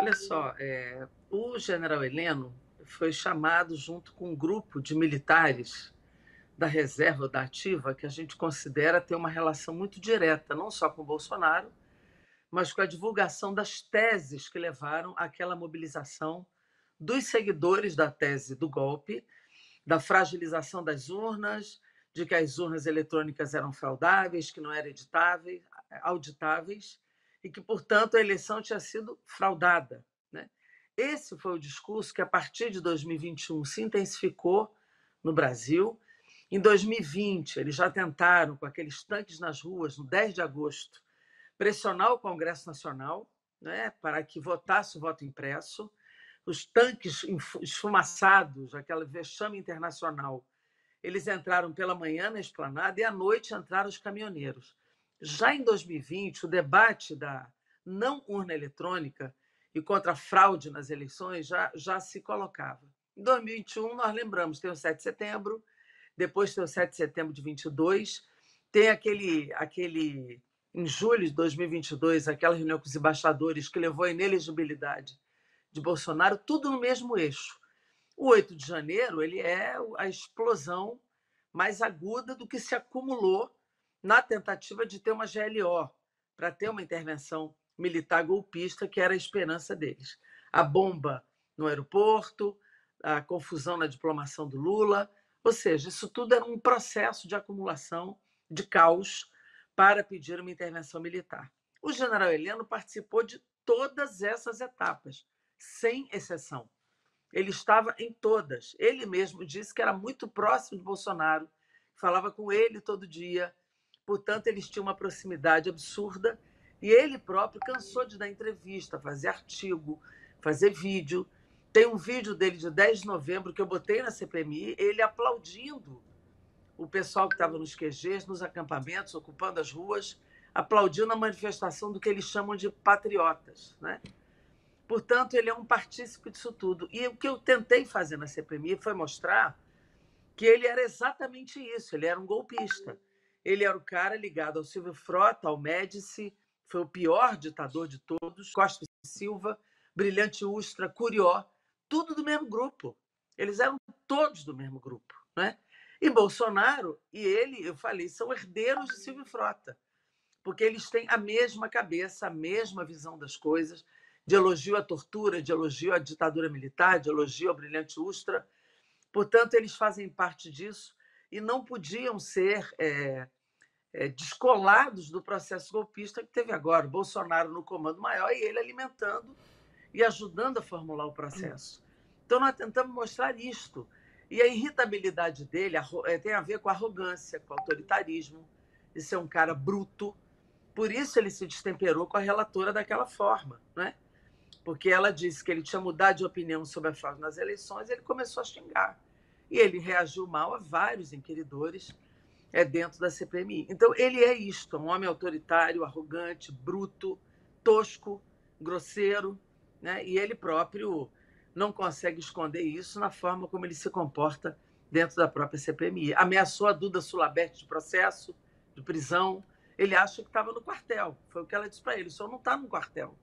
Olha só, o general Heleno foi chamado junto com um grupo de militares da reserva ou da ativa que a gente considera ter uma relação muito direta, não só com o Bolsonaro, mas com a divulgação das teses que levaram àquela mobilização dos seguidores da tese do golpe, da fragilização das urnas, de que as urnas eletrônicas eram fraudáveis, que não eram editáveis, auditáveis, e que, portanto, a eleição tinha sido fraudada. Né? Esse foi o discurso que, a partir de 2021, se intensificou no Brasil. Em 2020, eles já tentaram, com aqueles tanques nas ruas, no 10 de agosto, pressionar o Congresso Nacional, né, para que votasse o voto impresso. Os tanques esfumaçados, aquela vexame internacional, eles entraram pela manhã na esplanada e à noite entraram os caminhoneiros. Já em 2020, o debate da não urna eletrônica e contra a fraude nas eleições já se colocava. Em 2021, nós lembramos, tem o 7 de setembro, depois tem o 7 de setembro de 22, tem em julho de 2022, aquela reunião com os embaixadores que levou à inelegibilidade de Bolsonaro, tudo no mesmo eixo. O 8 de janeiro ele é a explosão mais aguda do que se acumulou na tentativa de ter uma GLO, para ter uma intervenção militar golpista, que era a esperança deles. A bomba no aeroporto, a confusão na diplomação do Lula, ou seja, isso tudo era um processo de acumulação de caos para pedir uma intervenção militar. O general Heleno participou de todas essas etapas, sem exceção. Ele estava em todas. Ele mesmo disse que era muito próximo de Bolsonaro, falava com ele todo dia, portanto, eles tinham uma proximidade absurda e ele próprio cansou de dar entrevista, fazer artigo, fazer vídeo. Tem um vídeo dele de 10 de novembro que eu botei na CPMI, ele aplaudindo o pessoal que estava nos QGs, nos acampamentos, ocupando as ruas, aplaudindo a manifestação do que eles chamam de patriotas, né? Portanto, ele é um partícipe disso tudo. E o que eu tentei fazer na CPMI foi mostrar que ele era exatamente isso, ele era um golpista. Ele era o cara ligado ao Silvio Frota, ao Médici, foi o pior ditador de todos, Costa e Silva, Brilhante Ustra, Curió, tudo do mesmo grupo. Eles eram todos do mesmo grupo. Né? E Bolsonaro e ele, eu falei, são herdeiros de Silvio Frota, porque eles têm a mesma cabeça, a mesma visão das coisas, de elogio à tortura, de elogio à ditadura militar, de elogio ao Brilhante Ustra. Portanto, eles fazem parte disso e não podiam ser descolados do processo golpista que teve agora. Bolsonaro no comando maior e ele alimentando e ajudando a formular o processo. Então, nós tentamos mostrar isto. E a irritabilidade dele tem a ver com a arrogância, com o autoritarismo, de ser um cara bruto. Por isso ele se destemperou com a relatora daquela forma, né? Porque ela disse que ele tinha mudado de opinião sobre a fraude nas eleições e ele começou a xingar. E ele reagiu mal a vários inquiridores dentro da CPMI. Então, ele é isto, um homem autoritário, arrogante, bruto, tosco, grosseiro, né? E ele próprio não consegue esconder isso na forma como ele se comporta dentro da própria CPMI. Ameaçou a Duda Sulabert de processo, de prisão. Ele acha que estava no quartel. Foi o que ela disse para ele. O senhor não está no quartel.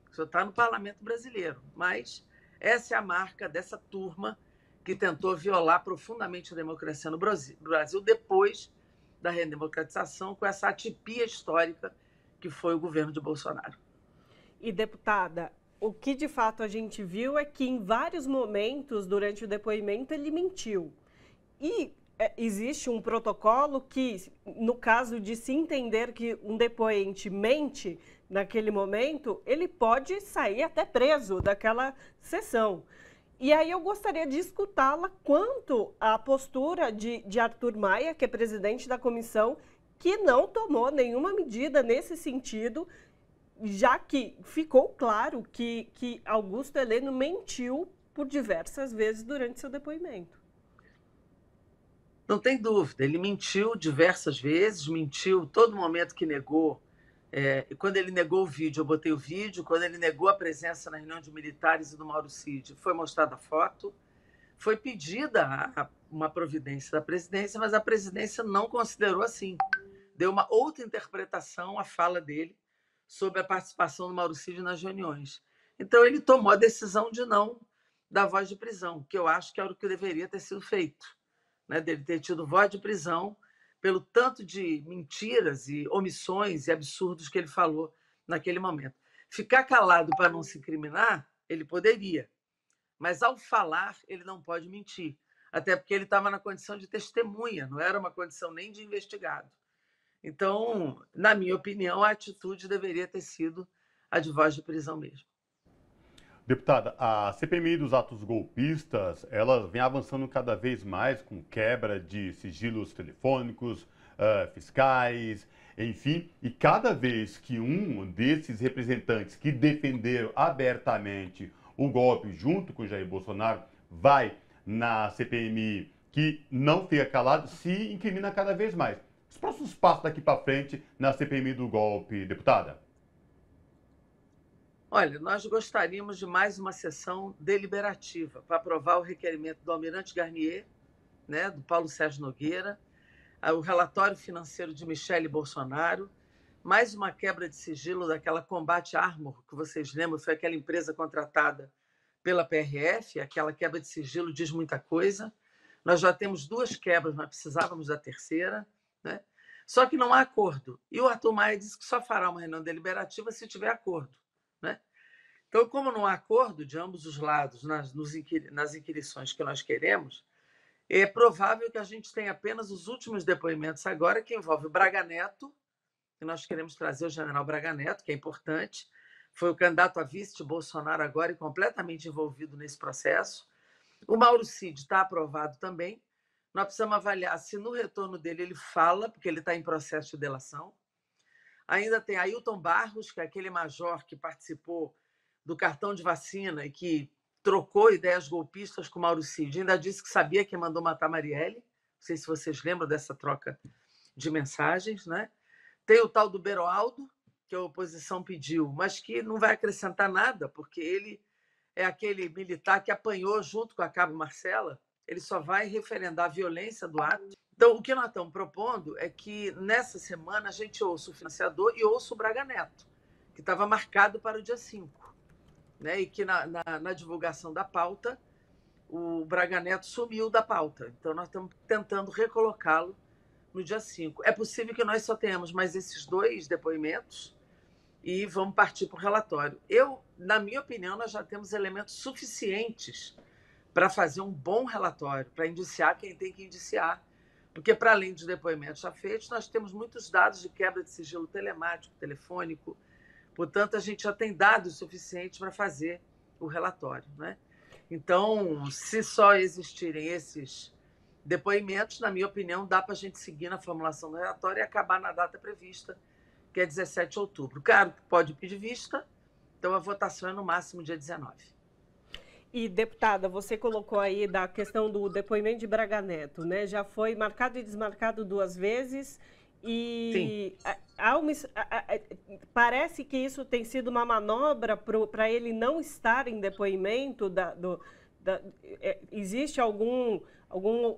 O senhor está no parlamento brasileiro. Mas essa é a marca dessa turma que tentou violar profundamente a democracia no Brasil depois da redemocratização, com essa atipia histórica que foi o governo de Bolsonaro. E, deputada, o que de fato a gente viu é que em vários momentos durante o depoimento ele mentiu. E existe um protocolo que, no caso de se entender que um depoente mente naquele momento, ele pode sair até preso daquela sessão. E aí eu gostaria de escutá-la quanto à postura de Arthur Maia, que é presidente da comissão, que não tomou nenhuma medida nesse sentido, já que ficou claro que Augusto Heleno mentiu por diversas vezes durante seu depoimento. Não tem dúvida, ele mentiu diversas vezes, mentiu todo momento que negou. Quando ele negou o vídeo, eu botei o vídeo. Quando ele negou a presença na reunião de militares e do Mauro Cid, foi mostrada a foto. Foi pedida uma providência da presidência, mas a presidência não considerou assim. Deu uma outra interpretação à fala dele sobre a participação do Mauro Cid nas reuniões. Então, ele tomou a decisão de não dar voz de prisão, que eu acho que era o que deveria ter sido feito, né? Dele ter tido voz de prisão pelo tanto de mentiras e omissões e absurdos que ele falou naquele momento. Ficar calado para não se incriminar, ele poderia, mas ao falar, ele não pode mentir, até porque ele estava na condição de testemunha, não era uma condição nem de investigado. Então, na minha opinião, a atitude deveria ter sido a de voz de prisão mesmo. Deputada, a CPMI dos atos golpistas, ela vem avançando cada vez mais com quebra de sigilos telefônicos, fiscais, enfim, e cada vez que um desses representantes que defenderam abertamente o golpe junto com Jair Bolsonaro vai na CPMI, que não fica calado, se incrimina cada vez mais. Os próximos passos daqui para frente na CPMI do golpe, deputada? Olha, nós gostaríamos de mais uma sessão deliberativa para aprovar o requerimento do Almirante Garnier, né, do Paulo Sérgio Nogueira, o relatório financeiro de Michele Bolsonaro, mais uma quebra de sigilo daquela Combat Armor, que vocês lembram, foi aquela empresa contratada pela PRF, aquela quebra de sigilo diz muita coisa. Nós já temos 2 quebras, mas precisávamos da terceira, né? Só que não há acordo. E o Arthur Maia disse que só fará uma reunião deliberativa se tiver acordo, né? Então, como não há acordo de ambos os lados nas inquirições que nós queremos, é provável que a gente tenha apenas os últimos depoimentos agora, que envolve o Braga Neto, que nós queremos trazer o general Braga Neto, que é importante, foi o candidato a vice de Bolsonaro agora e completamente envolvido nesse processo. O Mauro Cid está aprovado também. Nós precisamos avaliar se no retorno dele ele fala, porque ele está em processo de delação. Ainda tem Ailton Barros, que é aquele major que participou do cartão de vacina e que trocou ideias golpistas com Mauro Cid. Ainda disse que sabia que mandou matar Marielle. Não sei se vocês lembram dessa troca de mensagens, né? Tem o tal do Beroaldo, que a oposição pediu, mas que não vai acrescentar nada, porque ele é aquele militar que apanhou junto com a Cabo Marcela. Ele só vai referendar a violência do ato. Então, o que nós estamos propondo é que, nessa semana, a gente ouça o financiador e ouça o Braga Neto, que estava marcado para o dia 5. Né? E que na divulgação da pauta, o Braga Neto sumiu da pauta. Então, nós estamos tentando recolocá-lo no dia 5. É possível que nós só tenhamos mais esses 2 depoimentos e vamos partir para o relatório. Na minha opinião, nós já temos elementos suficientes para fazer um bom relatório, para indiciar quem tem que indiciar. Porque, para além dos depoimentos já feitos, nós temos muitos dados de quebra de sigilo telemático, telefônico. Portanto, a gente já tem dados suficientes para fazer o relatório, né? Então, se só existirem esses depoimentos, na minha opinião, dá para a gente seguir na formulação do relatório e acabar na data prevista, que é 17 de outubro. Claro que pode pedir vista, então a votação é no máximo dia 19. E, deputada, você colocou aí da questão do depoimento de Braga Neto, né? Já foi marcado e desmarcado 2 vezes e parece que isso tem sido uma manobra para ele não estar em depoimento. Existe algum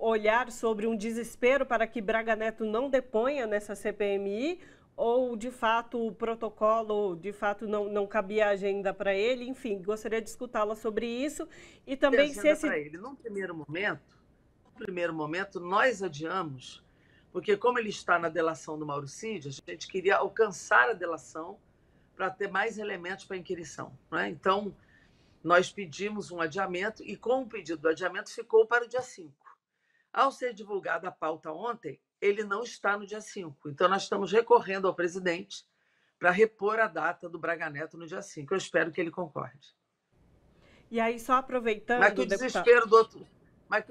olhar sobre um desespero para que Braga Neto não deponha nessa CPMI? Ou, de fato, o protocolo, de fato, não cabia agenda para ele? Enfim, gostaria de escutá-la sobre isso. E também se esse... ele. Num primeiro momento, nós adiamos, porque como ele está na delação do Mauro Cid, a gente queria alcançar a delação para ter mais elementos para a inquirição, né? Então, nós pedimos um adiamento e, com o pedido do adiamento, ficou para o dia 5. Ao ser divulgada a pauta ontem, ele não está no dia 5. Então, nós estamos recorrendo ao presidente para repor a data do Braga Neto no dia 5. Eu espero que ele concorde. E aí, só aproveitando... Mas que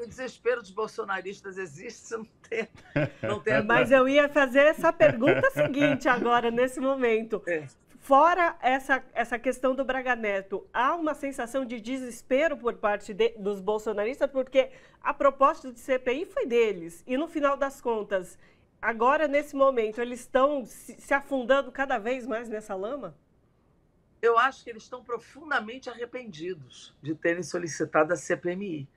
o desespero dos bolsonaristas existe, não tem. Mas eu ia fazer essa pergunta seguinte agora, nesse momento. Fora essa questão do Braga Neto, há uma sensação de desespero por parte dos bolsonaristas, porque a proposta de CPI foi deles. E, no final das contas, agora, nesse momento, eles estão se afundando cada vez mais nessa lama? Eu acho que eles estão profundamente arrependidos de terem solicitado a CPMI.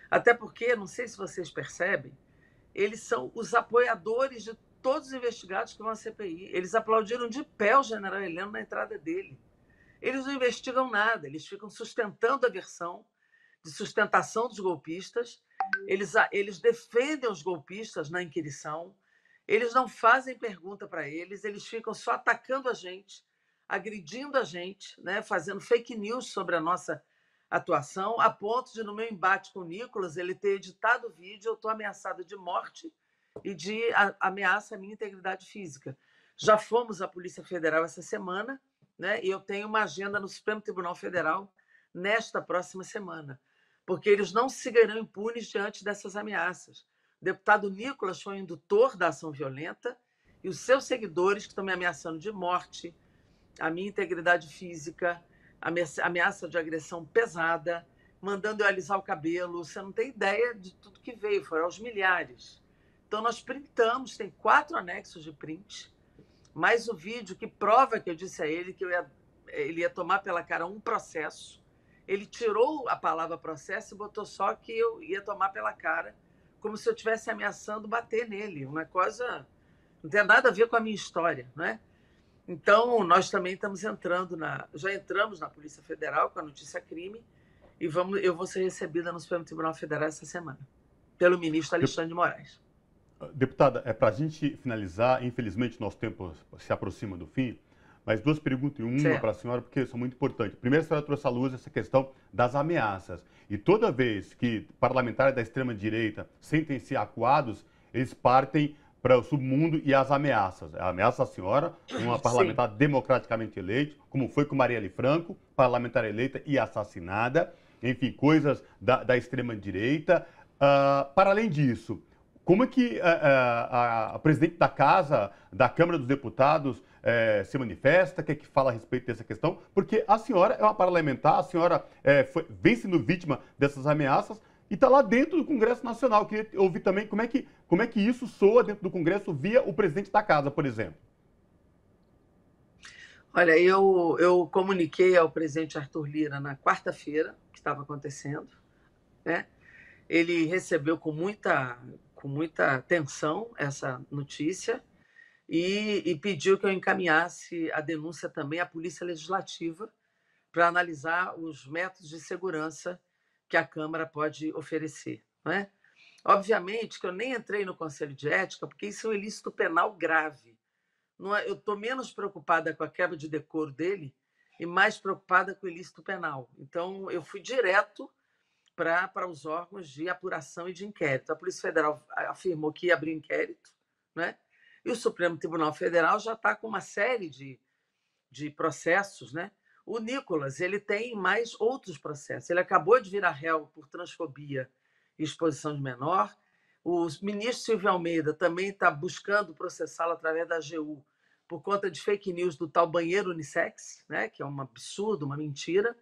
Até porque, não sei se vocês percebem, eles são os apoiadores de todos os investigados que vão à CPI. Eles aplaudiram de pé o general Heleno na entrada dele. Eles não investigam nada, eles ficam sustentando a versão de sustentação dos golpistas, eles defendem os golpistas na inquirição, eles não fazem pergunta para eles ficam só atacando a gente, agredindo a gente, né, fazendo fake news sobre a nossa atuação, a ponto de, no meu embate com o Nicolas, ele ter editado o vídeo, eu estou ameaçado de morte e de ameaça à minha integridade física. Já fomos à Polícia Federal essa semana, né, e eu tenho uma agenda no Supremo Tribunal Federal nesta próxima semana, porque eles não seguirão impunes diante dessas ameaças. O deputado Nicolas foi o indutor da ação violenta e os seus seguidores, que estão me ameaçando de morte, a minha integridade física, ameaça de agressão pesada, mandando eu alisar o cabelo. Você não tem ideia de tudo que veio, foram aos milhares. Então, nós printamos, tem 4 anexos de print, mais o vídeo que prova que eu disse a ele que ele ia tomar pela cara um processo. Ele tirou a palavra processo e botou só que eu ia tomar pela cara, como se eu estivesse ameaçando bater nele. Uma coisa não tem nada a ver com a minha história, né? Então, nós também estamos já entramos na Polícia Federal com a notícia crime e eu vou ser recebida no Supremo Tribunal Federal essa semana, pelo ministro Alexandre de Moraes. Deputada, para a gente finalizar, infelizmente nosso tempo se aproxima do fim, mas 2 perguntas e uma para a senhora, porque são muito importantes. Primeiro, a senhora trouxe à luz essa questão das ameaças. E toda vez que parlamentares da extrema-direita sentem-se acuados, eles partem para o submundo e as ameaças. A ameaça à senhora, uma parlamentar democraticamente eleita, como foi com Marielle Franco, parlamentar eleita e assassinada. Enfim, coisas da extrema-direita. Para além disso, como é que a presidente da Casa, da Câmara dos Deputados, se manifesta, que fala a respeito dessa questão? Porque a senhora é uma parlamentar, a senhora vem sendo vítima dessas ameaças e está lá dentro do Congresso Nacional. Eu queria ouvir também como é que isso soa dentro do Congresso via o presidente da Casa, por exemplo. Olha, eu comuniquei ao presidente Arthur Lira na quarta-feira que estava acontecendo, né? Ele recebeu com muita atenção essa notícia e pediu que eu encaminhasse a denúncia também à Polícia Legislativa para analisar os métodos de segurança que a Câmara pode oferecer, não é? Obviamente que eu nem entrei no Conselho de Ética, porque isso é um ilícito penal grave. Eu estou menos preocupada com a quebra de decoro dele e mais preocupada com o ilícito penal. Então, eu fui direto para os órgãos de apuração e de inquérito. A Polícia Federal afirmou que ia abrir inquérito, né? E o Supremo Tribunal Federal já está com uma série de processos, né? O Nicolas, ele tem mais outros processos. Ele acabou de virar réu por transfobia e exposição de menor. O ministro Silvio Almeida também está buscando processá-lo através da AGU por conta de fake news do tal banheiro unissex, né? Que é um absurdo, uma mentira.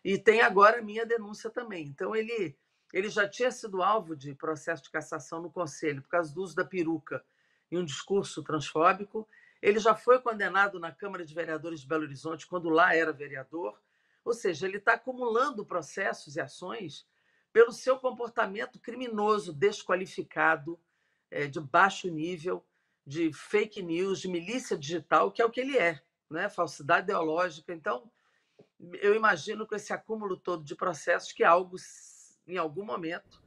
E tem agora a minha denúncia também. Então, ele já tinha sido alvo de processo de cassação no Conselho por causa do uso da peruca e um discurso transfóbico. Ele já foi condenado na Câmara de Vereadores de Belo Horizonte, quando lá era vereador. Ou seja, ele está acumulando processos e ações pelo seu comportamento criminoso, desqualificado, de baixo nível, de fake news, de milícia digital, que é o que ele é, né? Falsidade ideológica. Então, eu imagino com esse acúmulo todo de processos que algo, em algum momento,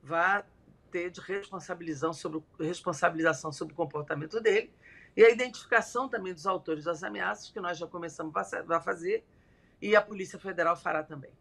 vai ter de responsabilização sobre o comportamento dele e a identificação também dos autores das ameaças, que nós já começamos a fazer, e a Polícia Federal fará também.